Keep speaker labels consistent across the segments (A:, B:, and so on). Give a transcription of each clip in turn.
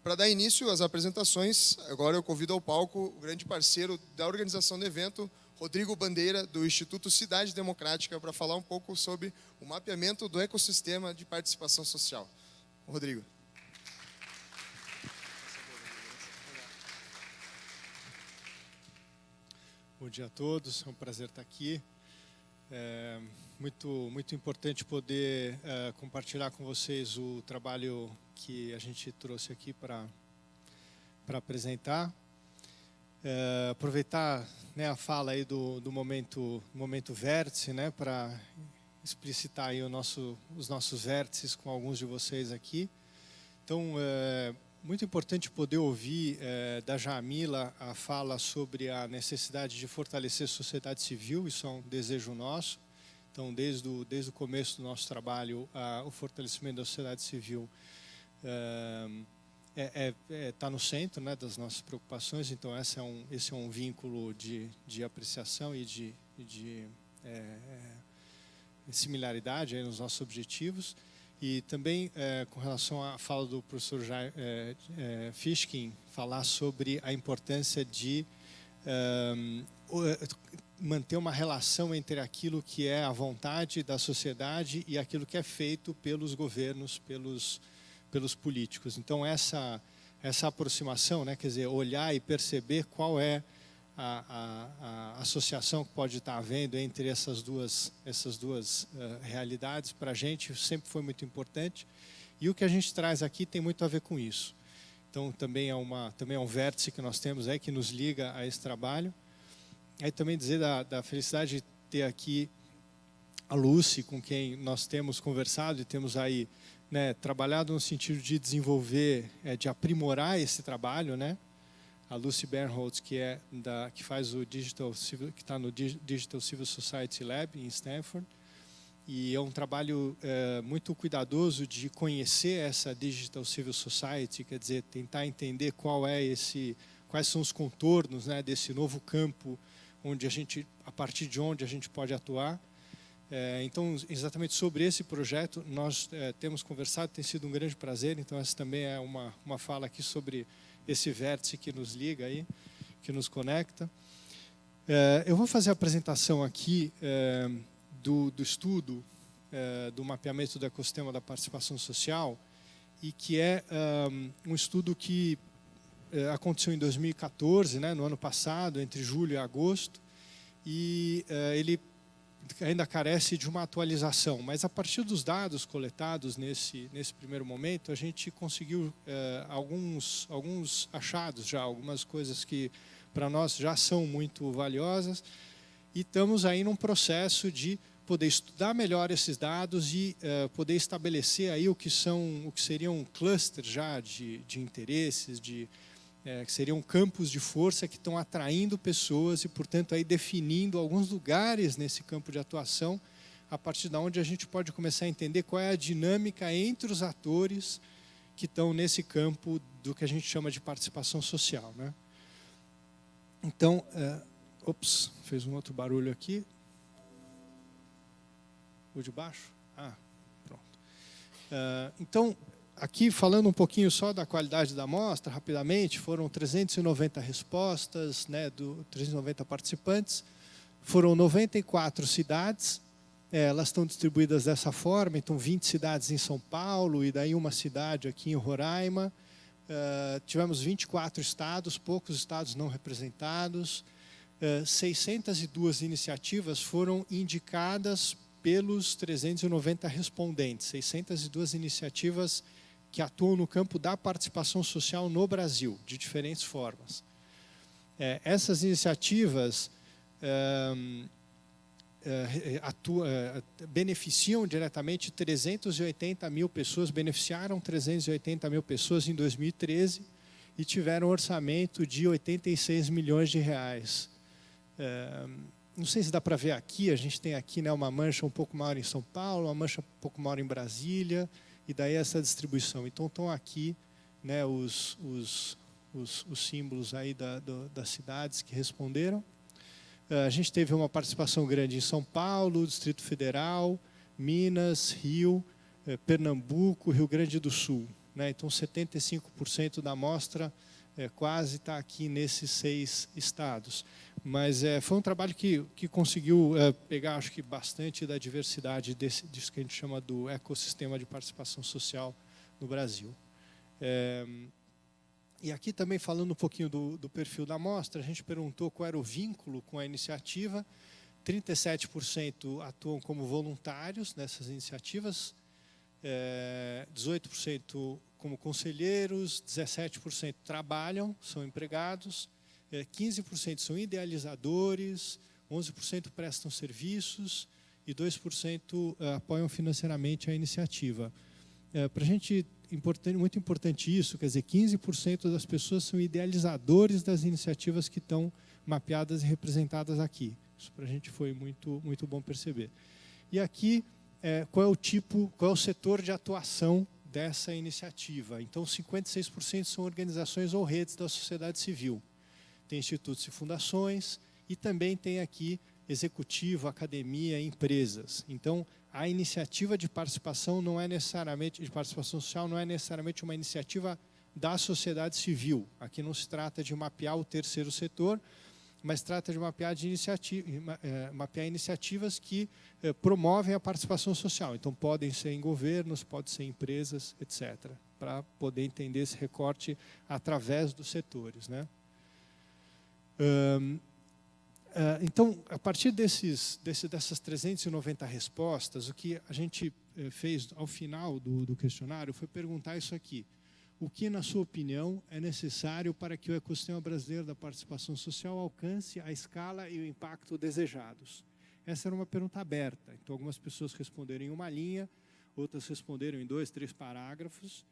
A: Para dar início às apresentações, agora eu convido ao palco o grande parceiro da organização do evento, Rodrigo Bandeira, do Instituto Cidade Democrática, para falar um pouco sobre o mapeamento do ecossistema de participação social. Rodrigo.
B: Bom dia a todos, é um prazer estar aqui. É muito importante poder compartilhar com vocês o trabalho que a gente trouxe aqui para apresentar. Aproveitar, né, a fala aí do momento vértice, né, para explicitar aí os nossos vértices com alguns de vocês aqui. Então, muito importante poder ouvir da Jamila a fala sobre a necessidade de fortalecer a sociedade civil, isso é um desejo nosso. Então, desde o começo do nosso trabalho, o fortalecimento da sociedade civil está no centro, né, das nossas preocupações. Então, esse é um vínculo de apreciação e de similaridade aí nos nossos objetivos. E também, com relação à fala do professor Fishkin, falar sobre a importância de manter uma relação entre aquilo que é a vontade da sociedade e aquilo que é feito pelos governos, pelos políticos. Então, essa aproximação, né, quer dizer, olhar e perceber qual é a associação que pode estar havendo entre essas duas realidades, para a gente sempre foi muito importante. E o que a gente traz aqui tem muito a ver com isso. Então, também é um vértice que nós temos aí, que nos liga a esse trabalho. Aí também dizer da felicidade de ter aqui a Lucy, com quem nós temos conversado e temos aí, né, trabalhado no sentido de desenvolver, de aprimorar esse trabalho, né? A Lucy Bernholtz, que faz o Digital Civil, que está no Digital Civil Society Lab em Stanford, e é um trabalho muito cuidadoso de conhecer essa Digital Civil Society, quer dizer, tentar entender quais são os contornos, né, desse novo campo a partir de onde a gente pode atuar. Então, exatamente sobre esse projeto, nós temos conversado, tem sido um grande prazer. Então, essa também é uma fala aqui sobre esse vértice que nos liga aí, que nos conecta. Eu vou fazer a apresentação aqui do estudo do mapeamento do ecossistema da participação social, e que é um estudo que aconteceu em 2014, né, no ano passado, entre julho e agosto, e ele ainda carece de uma atualização, mas a partir dos dados coletados nesse primeiro momento, a gente conseguiu alguns achados já, algumas coisas que para nós já são muito valiosas, e estamos aí num processo de poder estudar melhor esses dados e poder estabelecer aí o que seriam clusters já de interesses, que seriam campos de força que estão atraindo pessoas e, portanto, aí definindo alguns lugares nesse campo de atuação, a partir de onde a gente pode começar a entender qual é a dinâmica entre os atores que estão nesse campo do que a gente chama de participação social, né? Então, fez um outro barulho aqui. O de baixo? Pronto. Então, aqui, falando um pouquinho só da qualidade da amostra, rapidamente, foram 390 respostas, né, 390 participantes, foram 94 cidades, elas estão distribuídas dessa forma, então 20 cidades em São Paulo e daí uma cidade aqui em Roraima, tivemos 24 estados, poucos estados não representados, 602 iniciativas foram indicadas pelos 390 respondentes, 602 iniciativas que atuam no campo da participação social no Brasil, de diferentes formas. Essas iniciativas beneficiam diretamente 380 mil pessoas, beneficiaram 380 mil pessoas em 2013 e tiveram um orçamento de 86 milhões de reais. Não sei se dá para ver aqui, a gente tem aqui, né, uma mancha um pouco maior em São Paulo, uma mancha um pouco maior em Brasília, e daí essa distribuição. Então, estão aqui, né, os símbolos aí das cidades que responderam. A gente teve uma participação grande em São Paulo, Distrito Federal, Minas, Rio, Pernambuco, Rio Grande do Sul. né? Então, 75% da amostra quase está aqui nesses 6 estados. Mas foi um trabalho que conseguiu pegar, acho que, bastante da diversidade disso que a gente chama do ecossistema de participação social no Brasil. E aqui também, falando um pouquinho do perfil da amostra, a gente perguntou qual era o vínculo com a iniciativa. 37% atuam como voluntários nessas iniciativas, 18% como conselheiros, 17% trabalham, são empregados, 15% são idealizadores, 11% prestam serviços e 2% apoiam financeiramente a iniciativa. Para a gente, muito importante isso, quer dizer, 15% das pessoas são idealizadores das iniciativas que estão mapeadas e representadas aqui. Isso para a gente foi muito bom perceber. E aqui, qual é o setor de atuação dessa iniciativa? Então, 56% são organizações ou redes da sociedade civil. Tem institutos e fundações, e também tem aqui executivo, academia, empresas. Então, a iniciativa de participação social não é necessariamente uma iniciativa da sociedade civil. Aqui não se trata de mapear o terceiro setor, mas trata de mapear iniciativas que promovem a participação social. Então, podem ser em governos, podem ser em empresas, etc., para poder entender esse recorte através dos setores, né? Então, a partir dessas 390 respostas, o que a gente fez ao final do questionário foi perguntar isso aqui. O que, na sua opinião, é necessário para que o ecossistema brasileiro da participação social alcance a escala e o impacto desejados? Essa era uma pergunta aberta. Então, algumas pessoas responderam em uma linha, outras responderam em 2, 3 parágrafos.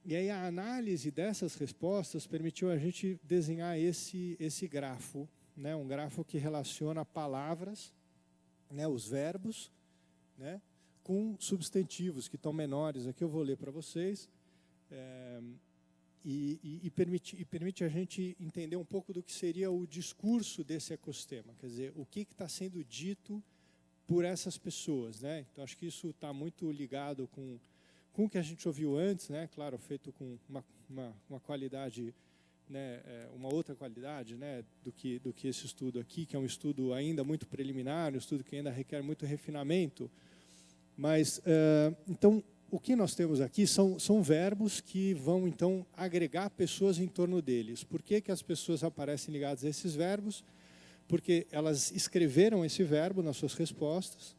B: E aí a análise dessas respostas permitiu a gente desenhar esse grafo, né? Um grafo que relaciona palavras, né? Os verbos, né? Com substantivos que estão menores. Aqui eu vou ler para vocês. E permite a gente entender um pouco do que seria o discurso desse ecossistema, quer dizer, o que está sendo dito por essas pessoas, né? Então, acho que isso está muito ligado com o que a gente ouviu antes, né? Claro, feito com uma qualidade, né? Uma outra qualidade, né? do que esse estudo aqui, que é um estudo ainda muito preliminar, um estudo que ainda requer muito refinamento. Mas, então, o que nós temos aqui são verbos que vão, então, agregar pessoas em torno deles. Por que as pessoas aparecem ligadas a esses verbos? Porque elas escreveram esse verbo nas suas respostas.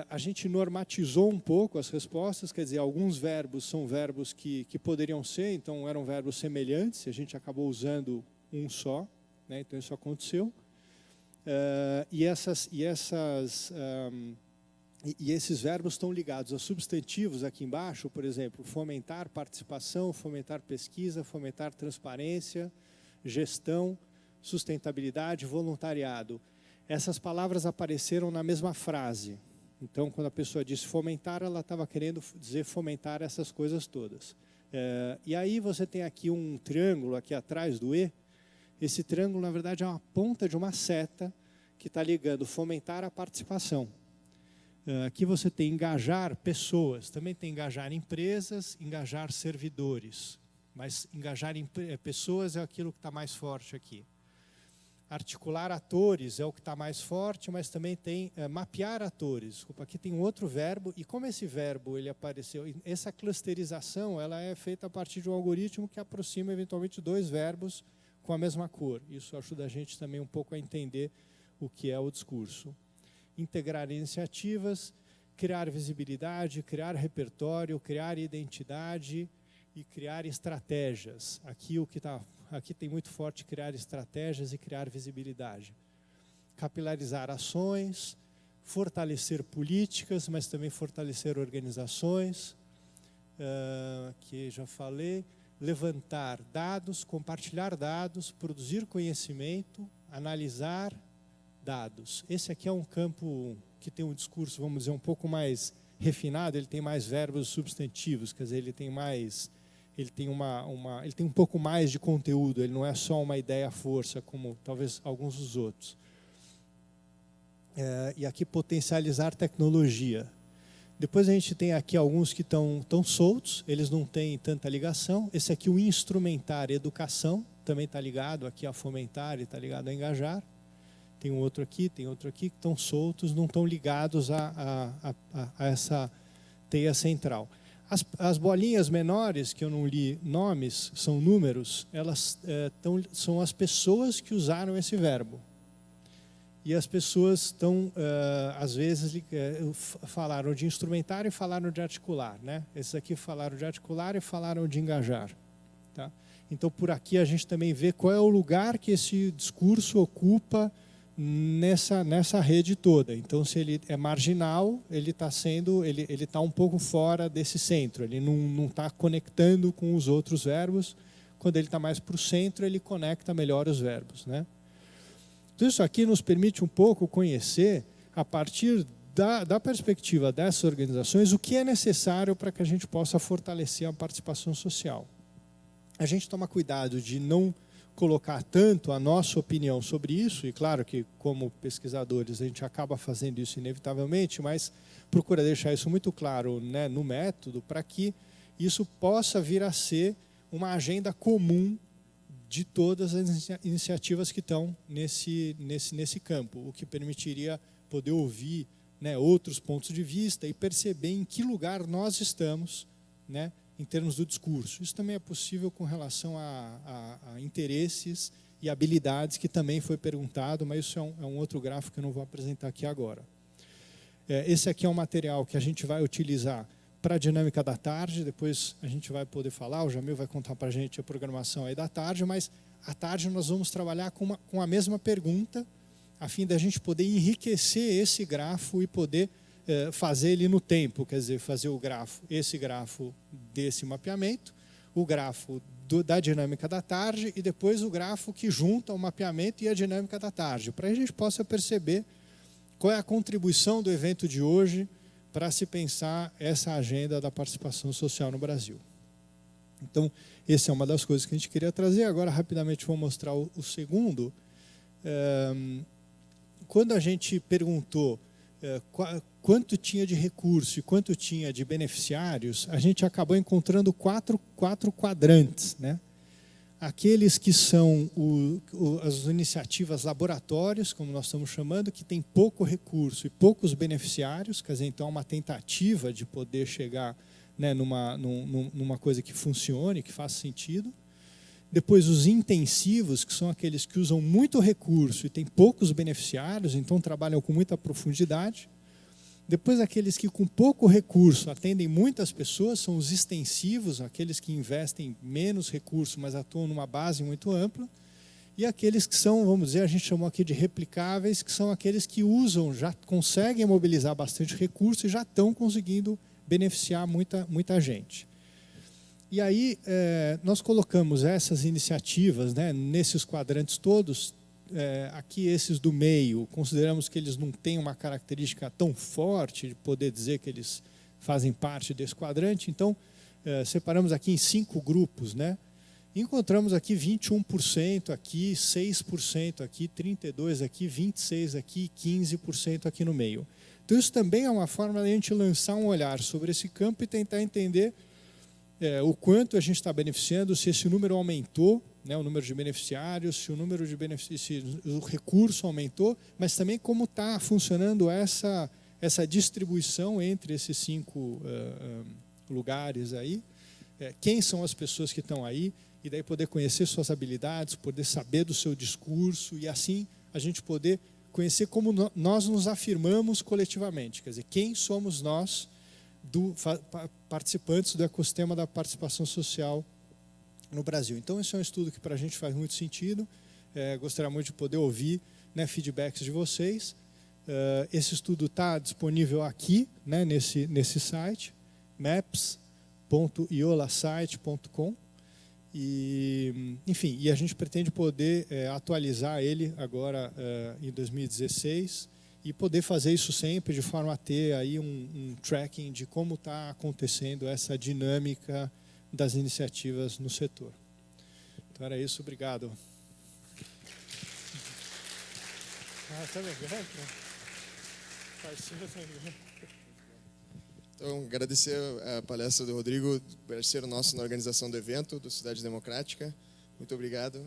B: A gente normatizou um pouco as respostas, quer dizer, alguns verbos são verbos que poderiam ser, então eram verbos semelhantes, a gente acabou usando um só, né? Então isso aconteceu. E esses verbos estão ligados a substantivos aqui embaixo, por exemplo, fomentar participação, fomentar pesquisa, fomentar transparência, gestão, sustentabilidade, voluntariado. Essas palavras apareceram na mesma frase. Então, quando a pessoa disse fomentar, ela estava querendo dizer fomentar essas coisas todas. E aí você tem aqui um triângulo aqui atrás do E. Esse triângulo, na verdade, é uma ponta de uma seta que está ligando fomentar a participação. Aqui você tem engajar pessoas, também tem engajar empresas, engajar servidores. Mas engajar pessoas é aquilo que está mais forte aqui. Articular atores é o que está mais forte, mas também tem mapear atores. Desculpa, aqui tem um outro verbo, e como esse verbo ele apareceu, essa clusterização ela é feita a partir de um algoritmo que aproxima eventualmente 2 verbos com a mesma cor. Isso ajuda a gente também um pouco a entender o que é o discurso. Integrar iniciativas, criar visibilidade, criar repertório, criar identidade e criar estratégias. Aqui tem muito forte criar estratégias e criar visibilidade. Capilarizar ações, fortalecer políticas, mas também fortalecer organizações, que já falei, levantar dados, compartilhar dados, produzir conhecimento, analisar dados. Esse aqui é um campo que tem um discurso, vamos dizer, um pouco mais refinado, ele tem mais verbos substantivos, quer dizer, ele tem um pouco mais de conteúdo, ele não é só uma ideia-força, como talvez alguns dos outros. E aqui potencializar tecnologia. Depois a gente tem aqui alguns que estão soltos, eles não têm tanta ligação. Esse aqui, o instrumentar educação, também está ligado aqui a fomentar e está ligado a engajar. Tem outro aqui, que estão soltos, não estão ligados a essa teia central. As bolinhas menores, que eu não li nomes, são números, elas são as pessoas que usaram esse verbo. E as pessoas estão, às vezes, falaram de instrumentar e falaram de articular, né? Esses aqui falaram de articular e falaram de engajar. Tá? Então, por aqui a gente também vê qual é o lugar que esse discurso ocupa nessa rede toda. Então, se ele é marginal, ele está um pouco fora desse centro, ele não está conectando com os outros verbos. Quando ele está mais para o centro, ele conecta melhor os verbos, né? Então, isso aqui nos permite um pouco conhecer, a partir da perspectiva dessas organizações, o que é necessário para que a gente possa fortalecer a participação social. A gente toma cuidado de não colocar tanto a nossa opinião sobre isso, e claro que, como pesquisadores, a gente acaba fazendo isso inevitavelmente, mas procura deixar isso muito claro, né, no método, para que isso possa vir a ser uma agenda comum de todas as iniciativas que estão nesse campo, o que permitiria poder ouvir, né, outros pontos de vista e perceber em que lugar nós estamos, né, em termos do discurso. Isso também é possível com relação a interesses e habilidades, que também foi perguntado, mas isso é um outro gráfico que eu não vou apresentar aqui agora. Esse aqui é um material que a gente vai utilizar para a dinâmica da tarde, depois a gente vai poder falar, o Jamil vai contar para a gente a programação aí da tarde, mas à tarde nós vamos trabalhar com a mesma pergunta, a fim da gente poder enriquecer esse grafo e poder fazer ele no tempo, quer dizer, fazer esse grafo desse mapeamento, o grafo da dinâmica da tarde e depois o grafo que junta o mapeamento e a dinâmica da tarde, para que a gente possa perceber qual é a contribuição do evento de hoje para se pensar essa agenda da participação social no Brasil. Então, essa é uma das coisas que a gente queria trazer. Agora, rapidamente, vou mostrar o segundo. Quando a gente perguntou quanto tinha de recurso e quanto tinha de beneficiários, a gente acabou encontrando quatro quadrantes, né? Aqueles que são as iniciativas laboratórios, como nós estamos chamando, que tem pouco recurso e poucos beneficiários, quer dizer, então é uma tentativa de poder chegar, né, numa coisa que funcione, que faça sentido. Depois os intensivos, que são aqueles que usam muito recurso e têm poucos beneficiários, então trabalham com muita profundidade. Depois aqueles que com pouco recurso atendem muitas pessoas, são os extensivos, aqueles que investem menos recurso, mas atuam numa base muito ampla. E aqueles que são, vamos dizer, a gente chamou aqui de replicáveis, que são aqueles que usam, já conseguem mobilizar bastante recurso e já estão conseguindo beneficiar muita gente. E aí nós colocamos essas iniciativas, né, nesses quadrantes todos. Aqui esses do meio, consideramos que eles não têm uma característica tão forte de poder dizer que eles fazem parte desse quadrante, então separamos aqui em 5 grupos, né? Encontramos aqui 21% aqui, 6% aqui, 32% aqui, 26% aqui, 15% aqui no meio. Então isso também é uma forma de a gente lançar um olhar sobre esse campo e tentar entender o quanto a gente está beneficiando, se esse número aumentou, né, o número de beneficiários, se o recurso aumentou, mas também como está funcionando essa distribuição entre esses 5 lugares aí, quem são as pessoas que estão aí, e daí poder conhecer suas habilidades, poder saber do seu discurso, e assim a gente poder conhecer como nós nos afirmamos coletivamente, quer dizer, quem somos nós, participantes do ecossistema da participação social no Brasil. Então, esse é um estudo que para a gente faz muito sentido. Gostaria muito de poder ouvir, né, feedbacks de vocês. Esse estudo está disponível aqui, né, nesse site, maps.iolasite.com. E, enfim, e a gente pretende poder atualizar ele agora em 2016 e poder fazer isso sempre de forma a ter aí um tracking de como está acontecendo essa dinâmica das iniciativas no setor. Então era isso, obrigado.
A: Então, agradecer a palestra do Rodrigo, parceiro nosso na organização do evento, do Cidade Democrática. Muito obrigado.